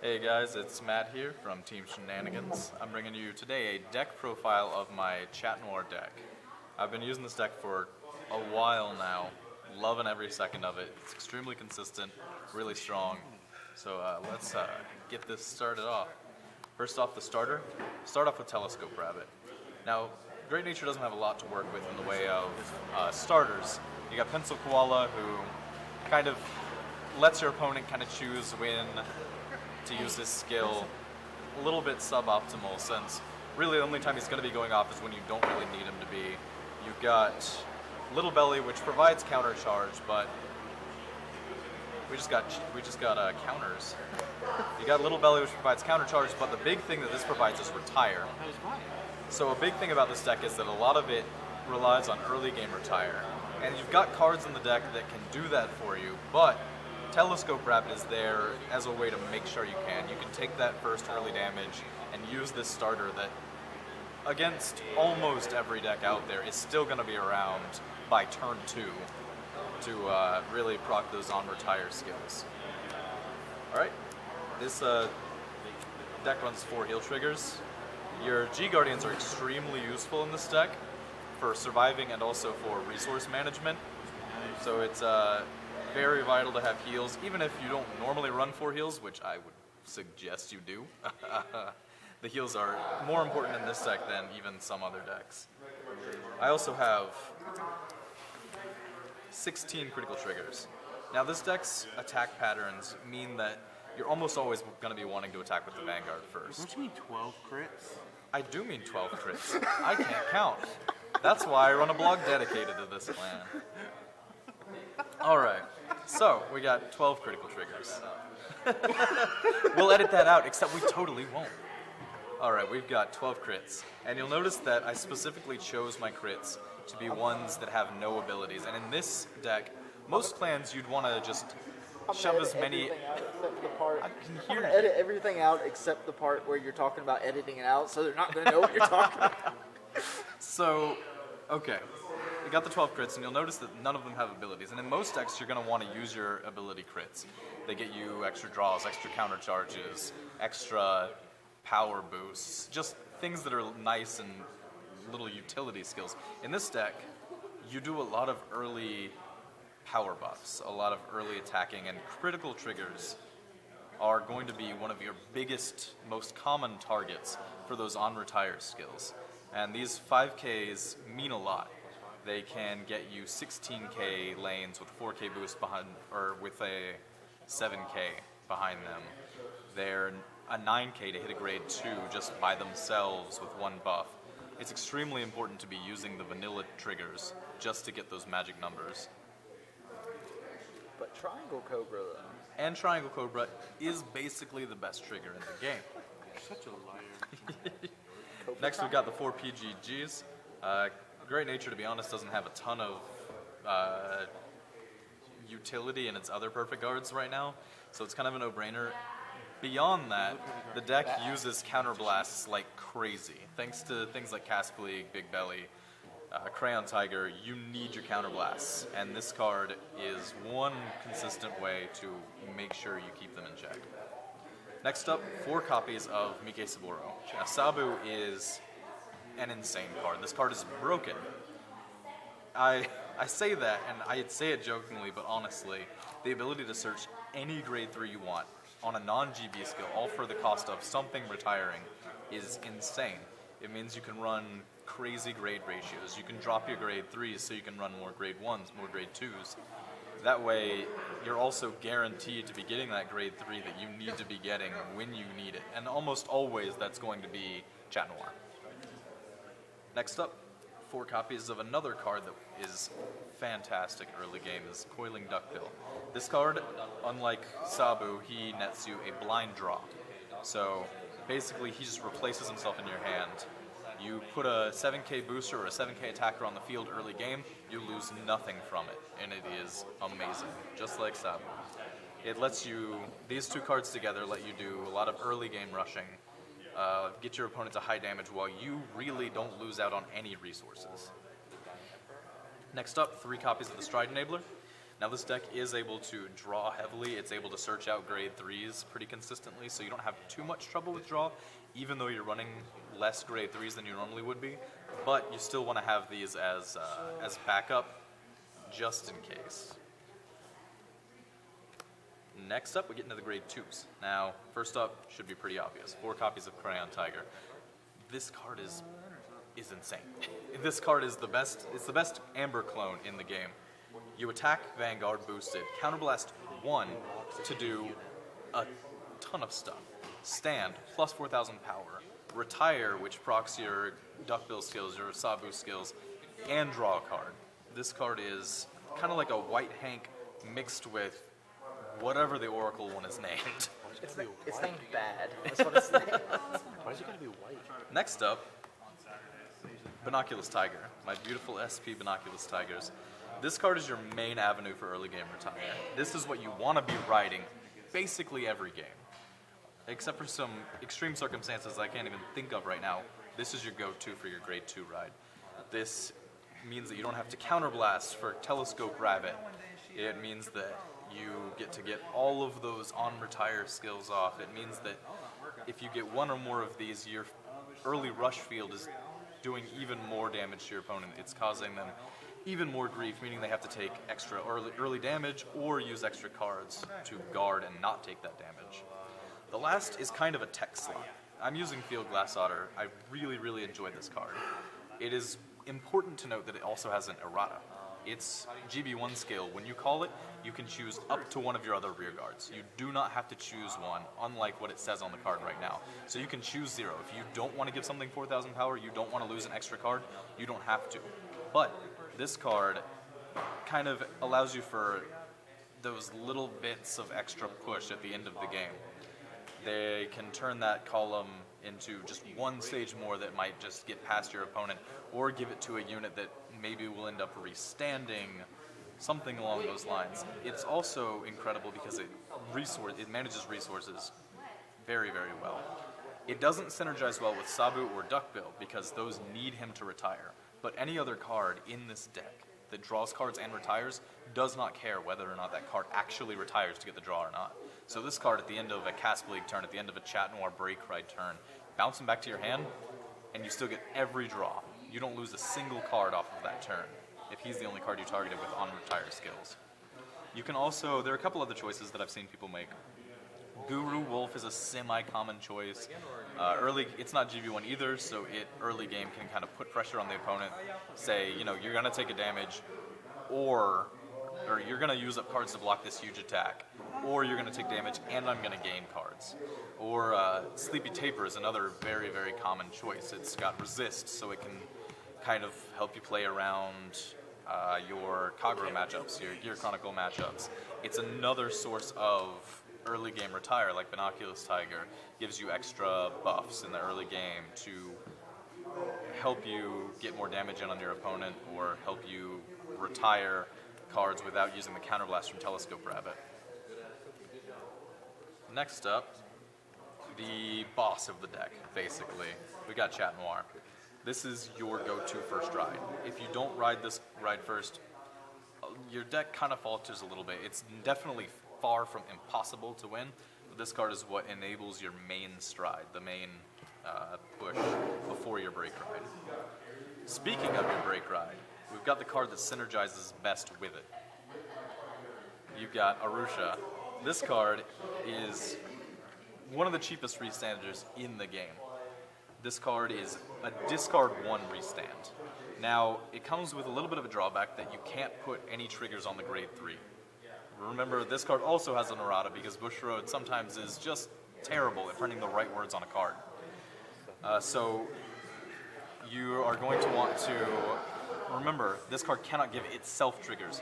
Hey guys, it's Matt here from Team Shenanigans. I'm bringing you today a deck profile of my Chatnoir deck. I've been using this deck for a while now, loving every second of it. It's extremely consistent, really strong. So let's get this started off. First off, the starter. Start off with Telescope Rabbit. Now, Great Nature doesn't have a lot to work with in the way of starters. You got Pencil Koala, who kind of lets your opponent kind of choose when to use his skill. A little bit suboptimal, since really the only time he's going to be going off is when you don't really need him to be. You've got Little Belly, which provides counter charge, but we just got counters. You got Little Belly, which provides counter charge, but the big thing that this provides is retire. So a big thing about this deck is that a lot of it relies on early game retire, and you've got cards in the deck that can do that for you, but Telescope Rabbit is there as a way to make sure you can. You can take that first early damage and use this starter that, against almost every deck out there, is still going to be around by turn 2 to really proc those on-retire skills. Alright, this deck runs 4 heal triggers. Your G-Guardians are extremely useful in this deck for surviving and also for resource management. So it's very vital to have heals, even if you don't normally run 4 heals, which I would suggest you do. The heals are more important in this deck than even some other decks. I also have 16 critical triggers. Now this deck's attack patterns mean that you're almost always going to be wanting to attack with the Vanguard first. Don't you mean 12 crits? I do mean 12 crits. I can't count. That's why I run a blog dedicated to this plan. Alright, so we got 12 critical triggers. We'll edit that out, except we totally won't. Alright, we've got 12 crits. And you'll notice that I specifically chose my crits to be ones that have no abilities. And in this deck, most clans you'd want to just shove as many... I can hear you. Edit everything out except the part where you're talking about editing it out, so they're not going to know what you're talking about. So, okay. You got the 12 crits, and you'll notice that none of them have abilities. And in most decks, you're going to want to use your ability crits. They get you extra draws, extra counter charges, extra power boosts, just things that are nice and little utility skills. In this deck, you do a lot of early power buffs, a lot of early attacking, and critical triggers are going to be one of your biggest, most common targets for those on-retire skills. And these 5Ks mean a lot. They can get you 16K lanes with 4K boost behind, or with a 7K behind them. They're a 9K to hit a grade 2 just by themselves with 1 buff. It's extremely important to be using the vanilla triggers just to get those magic numbers. But Triangle Cobra, though. And Triangle Cobra is basically the best trigger in the game. You're such a liar. Next we've got the 4 PGGs. Great Nature, to be honest, doesn't have a ton of utility in its other perfect guards right now, so it's kind of a no-brainer. Beyond that, the deck uses counterblasts like crazy. Thanks to things like Caspleague, Big Belly, Crayon Tiger, you need your counterblasts, and this card is one consistent way to make sure you keep them in check. Next up, 4 copies of Mike Saburo. Now, Sabu is an insane card. This card is broken. I say that, and I say it jokingly, but honestly, the ability to search any grade 3 you want on a non-GB skill, all for the cost of something retiring, is insane. It means you can run crazy grade ratios. You can drop your grade 3s so you can run more grade 1s, more grade 2s. That way, you're also guaranteed to be getting that grade 3 that you need to be getting when you need it. And almost always, that's going to be Chatnoir. Next up, 4 copies of another card that is fantastic early game, is Coiling Duckbill. This card, unlike Sabu, he nets you a blind draw. So basically, he just replaces himself in your hand. You put a 7K booster or a 7K attacker on the field early game, you lose nothing from it, and it is amazing, just like Sabu. It lets you, these 2 cards together let you do a lot of early game rushing, get your opponent to high damage while you really don't lose out on any resources. Next up, 3 copies of the Stride Enabler. Now this deck is able to draw heavily, it's able to search out grade 3s pretty consistently, so you don't have too much trouble with draw, even though you're running less grade 3s than you normally would be, but you still want to have these as backup, just in case. Next up, we get into the grade 2s. Now, first up, should be pretty obvious, 4 copies of Crayon Tiger. This card is insane. This card is the best, it's the best Amber clone in the game. You attack Vanguard boosted, Counterblast 1 to do a ton of stuff. Stand, plus 4,000 power. Retire, which procs your Duckbill skills, your Sabu skills, and draw a card. This card is kind of like a White Hank mixed with whatever the Oracle one is named. It's named Bad. That's what it's named. Why is it gotta be white? Next up, Binoculus Tiger, my beautiful SP Binoculus Tigers. This card is your main avenue for early game retire. This is what you want to be riding basically every game. Except for some extreme circumstances I can't even think of right now, this is your go-to for your grade 2 ride. This means that you don't have to counterblast for Telescope Rabbit. It means that you get to get all of those on-retire skills off. It means that if you get one or more of these, your early rush field is doing even more damage to your opponent. It's causing them even more grief, meaning they have to take extra early damage or use extra cards to guard and not take that damage. The last is kind of a tech slot. I'm using Field Glass Otter. I really enjoy this card. It is important to note that it also has an errata. It's GB1 scale. When you call it, you can choose up to one of your other rear guards. You do not have to choose one, unlike what it says on the card right now. So you can choose 0. If you don't want to give something 4,000 power, you don't want to lose an extra card, you don't have to. But this card kind of allows you for those little bits of extra push at the end of the game. They can turn that column into just one stage more that might just get past your opponent, or give it to a unit that maybe will end up restanding, something along those lines. It's also incredible because it manages resources very well. It doesn't synergize well with Sabu or Duckbill because those need him to retire. But any other card in this deck that draws cards and retires does not care whether or not that card actually retires to get the draw or not. So this card at the end of a Casp League turn, at the end of a Chatnoir break ride turn, bounce him back to your hand, and you still get every draw. You don't lose a single card off of that turn if he's the only card you targeted with on-retire skills. You can also, there are a couple other choices that I've seen people make. Guru Wolf is a semi-common choice. It's not GB1 either, so early game can kind of put pressure on the opponent. Say, you're going to take a damage, or you're going to use up cards to block this huge attack, or you're going to take damage and I'm going to gain cards. Or Sleepy Taper is another very common choice. It's got resist, so it can kind of help you play around your Kagura matchups, your Gear Chronicle matchups. It's another source of early game retire, like Binoculus Tiger, gives you extra buffs in the early game to help you get more damage in on your opponent or help you retire cards without using the counterblast from Telescope Rabbit. Next up, the boss of the deck, basically. We got Chatnoir. This is your go-to first ride. If you don't ride this ride first, your deck kind of falters a little bit. It's definitely far from impossible to win, but this card is what enables your main stride, the main push before your break ride. Speaking of your break ride, we've got the card that synergizes best with it. You've got Arusha. This card is one of the cheapest restanders in the game. This card is a discard 1 restand. Now, it comes with a little bit of a drawback that you can't put any triggers on the grade 3. Remember, this card also has an errata because Bushiroad sometimes is just terrible at printing the right words on a card. So you are going to want to remember, this card cannot give itself triggers.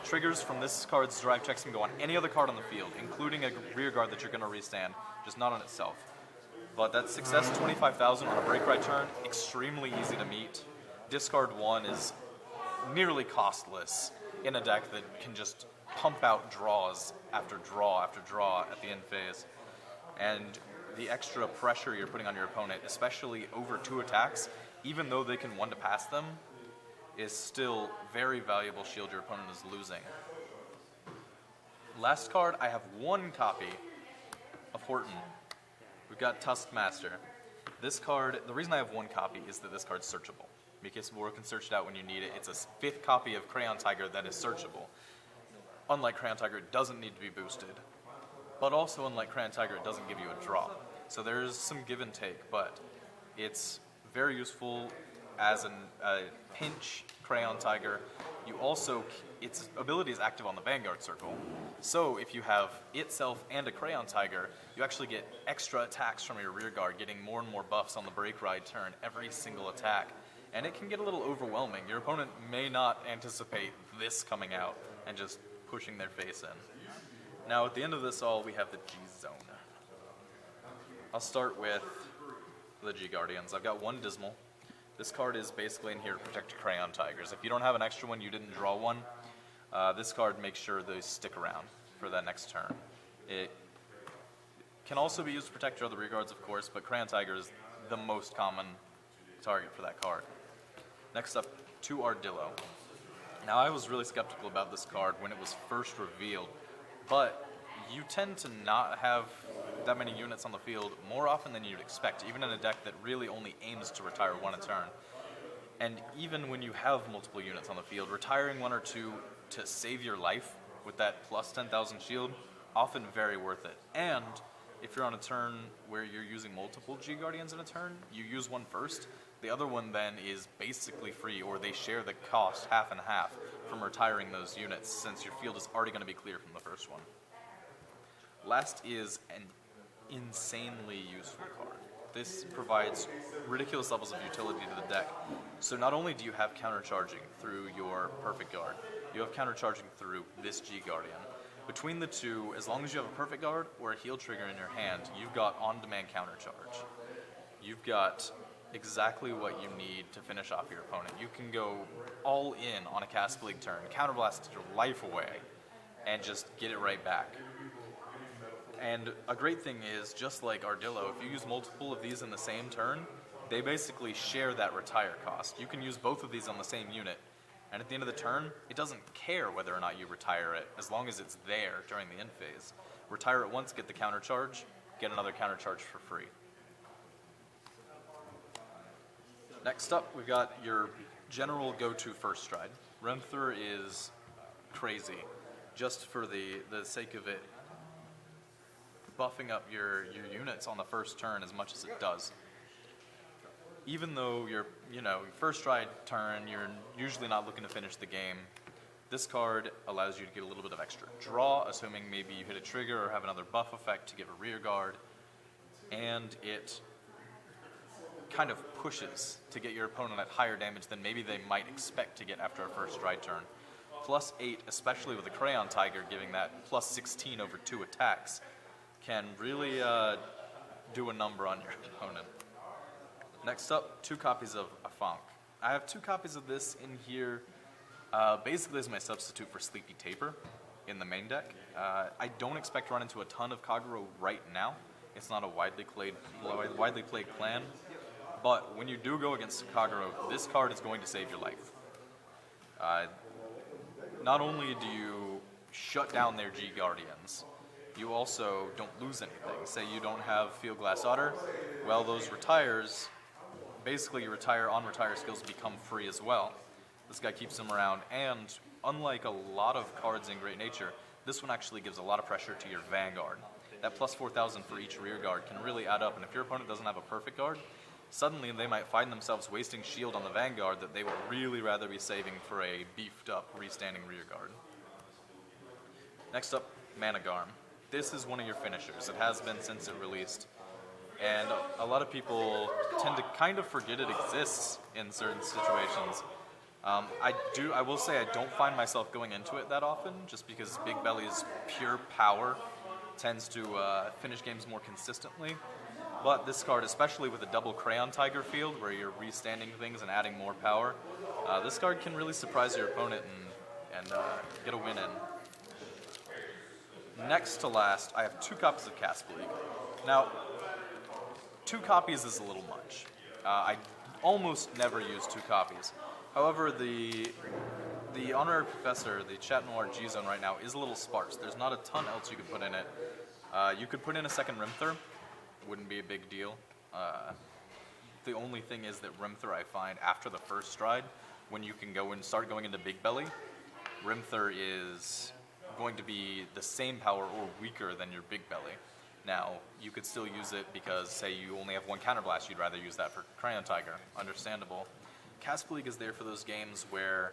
Triggers from this card's drive checks can go on any other card on the field, including a rear guard that you're going to restand, just not on itself. But that success 25,000 on a break ride turn, extremely easy to meet. Discard 1 is nearly costless in a deck that can just pump out draws after draw after draw at the end phase. And the extra pressure you're putting on your opponent, especially over 2 attacks, even though they can 1-to-pass them, is still very valuable shield your opponent is losing. last card, I have one copy of Horton. We've got Tuskmaster. This card, the reason I have one copy is that this card's searchable. Because War can search it out when you need it. It's a fifth copy of Crayon Tiger that is searchable. Unlike Crayon Tiger, it doesn't need to be boosted. But also, unlike Crayon Tiger, it doesn't give you a draw. So there's some give and take, but it's very useful as a pinch Crayon Tiger. You also, its ability is active on the Vanguard Circle. So if you have itself and a Crayon Tiger, you actually get extra attacks from your rear guard, getting more and more buffs on the break ride turn every single attack. And it can get a little overwhelming. Your opponent may not anticipate this coming out and just pushing their face in. Now at the end of this all, we have the G-Zone. I'll start with the G-Guardians. I've got one Dismal. This card is basically in here to protect your Crayon Tigers. If you don't have an extra one, you didn't draw one, this card makes sure they stick around for that next turn. It can also be used to protect your other rear guards, of course, but Crayon Tiger is the most common target for that card. Next up, 2 Ardillo. Now, I was really skeptical about this card when it was first revealed, but you tend to not have that many units on the field more often than you'd expect, even in a deck that really only aims to retire 1 a turn. And even when you have multiple units on the field, retiring 1 or 2 to save your life with that plus 10,000 shield, often very worth it. And if you're on a turn where you're using multiple G-Guardians in a turn, you use one first. The other one then is basically free, or they share the cost half and half from retiring those units, since your field is already going to be clear from the first one. Last is an insanely useful card. This provides ridiculous levels of utility to the deck. So not only do you have countercharging through your Perfect Guard, you have countercharging through this G-Guardian. Between the two, as long as you have a Perfect Guard or a heal trigger in your hand, you've got on-demand countercharge. You've got exactly what you need to finish off your opponent. You can go all in on a Cast League turn, counterblast your life away, and just get it right back. And a great thing is, just like Ardillo, if you use multiple of these in the same turn, they basically share that retire cost. You can use both of these on the same unit, and at the end of the turn, it doesn't care whether or not you retire it, as long as it's there during the end phase. Retire it once, get the counter charge, get another counter charge for free. Next up, we've got your general go-to first stride. Renthur is crazy, just for the sake of it, buffing up your units on the first turn as much as it does. Even though your first stride turn, you're usually not looking to finish the game, this card allows you to get a little bit of extra draw, assuming maybe you hit a trigger or have another buff effect to give a rear guard, and it kind of pushes to get your opponent at higher damage than maybe they might expect to get after a first stride turn. Plus 8, especially with a Crayon Tiger giving that plus 16 over 2 attacks, can really do a number on your opponent. Next up, 2 copies of Afonk. I have 2 copies of this in here basically as my substitute for Sleepy Taper in the main deck. I don't expect to run into a ton of Kagero right now. It's not a widely played plan, but when you do go against Kagero, this card is going to save your life. Not only do you shut down their G-Guardians, you also don't lose anything. Say you don't have Field Glass Otter, well, those retires, basically your on-retire skills become free as well. This guy keeps them around, and unlike a lot of cards in Great Nature, this one actually gives a lot of pressure to your Vanguard. That plus 4,000 for each rear guard can really add up, and if your opponent doesn't have a perfect guard, suddenly they might find themselves wasting shield on the Vanguard that they would really rather be saving for a beefed up restanding rear guard. Next up, Managarm. This is one of your finishers. It has been since it released. And a lot of people tend to kind of forget it exists in certain situations. I will say I don't find myself going into it that often, just because Big Belly's pure power tends to finish games more consistently. But this card, especially with a double Crayon Tiger field, where you're restanding things and adding more power, this card can really surprise your opponent and get a win in. Next to last, I have 2 copies of Cast League. Now, 2 copies is a little much. I almost never use 2 copies. However, the The Honorary Professor, the Chatnoir G-Zone right now, is a little sparse. There's not a ton else you could put in it. You could put in a second Rimther. Wouldn't be a big deal. The only thing is that Rimther, I find, after the first stride, when you can go and start going into Big Belly, Rimther is going to be the same power or weaker than your Big Belly. Now, you could still use it because, say, you only have one counterblast, you'd rather use that for Crayon Tiger. Understandable. Casp-League is there for those games where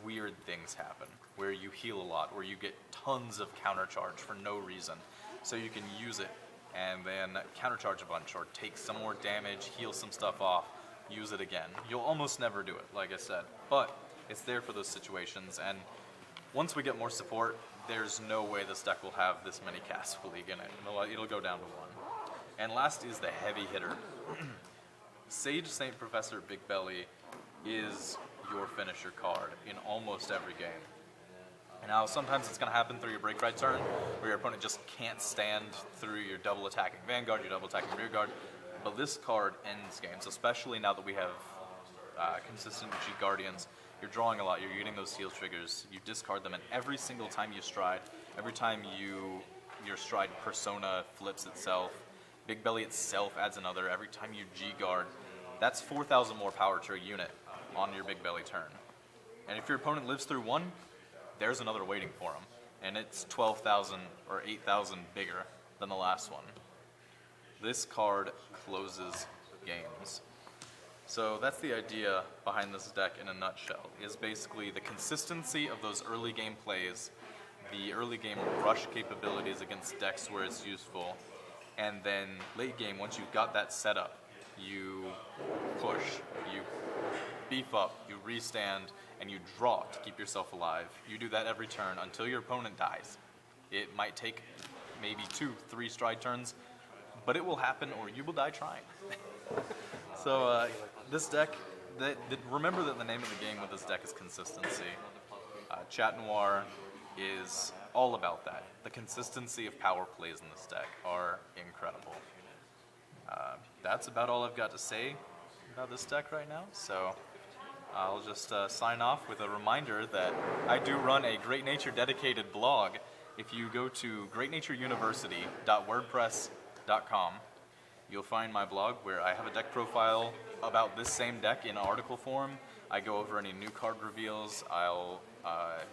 weird things happen, where you heal a lot, where you get tons of countercharge for no reason. So you can use it and then countercharge a bunch or take some more damage, heal some stuff off, use it again. You'll almost never do it, like I said, but it's there for those situations. And once we get more support, there's no way this deck will have this many Casp-League in it. It'll go down to one. And last is the heavy hitter. Sage Saint Professor Big Belly is your finisher card in almost every game. Now, sometimes it's going to happen through your break right turn, where your opponent just can't stand through your double attacking Vanguard, your double attacking rear guard, but this card ends games, especially now that we have consistent G Guardians. You're drawing a lot, you're getting those seal triggers, you discard them, and every single time you stride, every time your stride persona flips itself, Big Belly itself adds another, every time you G-Guard, that's 4,000 more power to a unit on your Big Belly turn. And if your opponent lives through one, there's another waiting for him. And it's 12,000 or 8,000 bigger than the last one. This card closes games. So that's the idea behind this deck in a nutshell, is basically the consistency of those early game plays, the early game rush capabilities against decks where it's useful, and then late game, once you've got that set up, you push, you beef up, you restand, and you draw to keep yourself alive. You do that every turn until your opponent dies. It might take maybe 2-3 stride turns, but it will happen or you will die trying. So this deck, remember that the name of the game with this deck is consistency. Chatnoir is all about that. The consistency of power plays in this deck are incredible. That's about all I've got to say about this deck right now. So I'll just sign off with a reminder that I do run a Great Nature dedicated blog. If you go to greatnatureuniversity.wordpress.com, you'll find my blog where I have a deck profile about this same deck in article form. I go over any new card reveals. I'll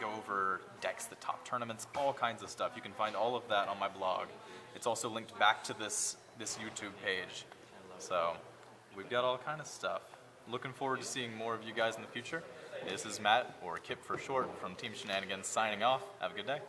go over decks that top tournaments, all kinds of stuff. You can find all of that on my blog. It's also linked back to this YouTube page. So we've got all kind of stuff. Looking forward to seeing more of you guys in the future. This is Matt, or Kip for short, from Team Shenanigans, signing off. Have a good day.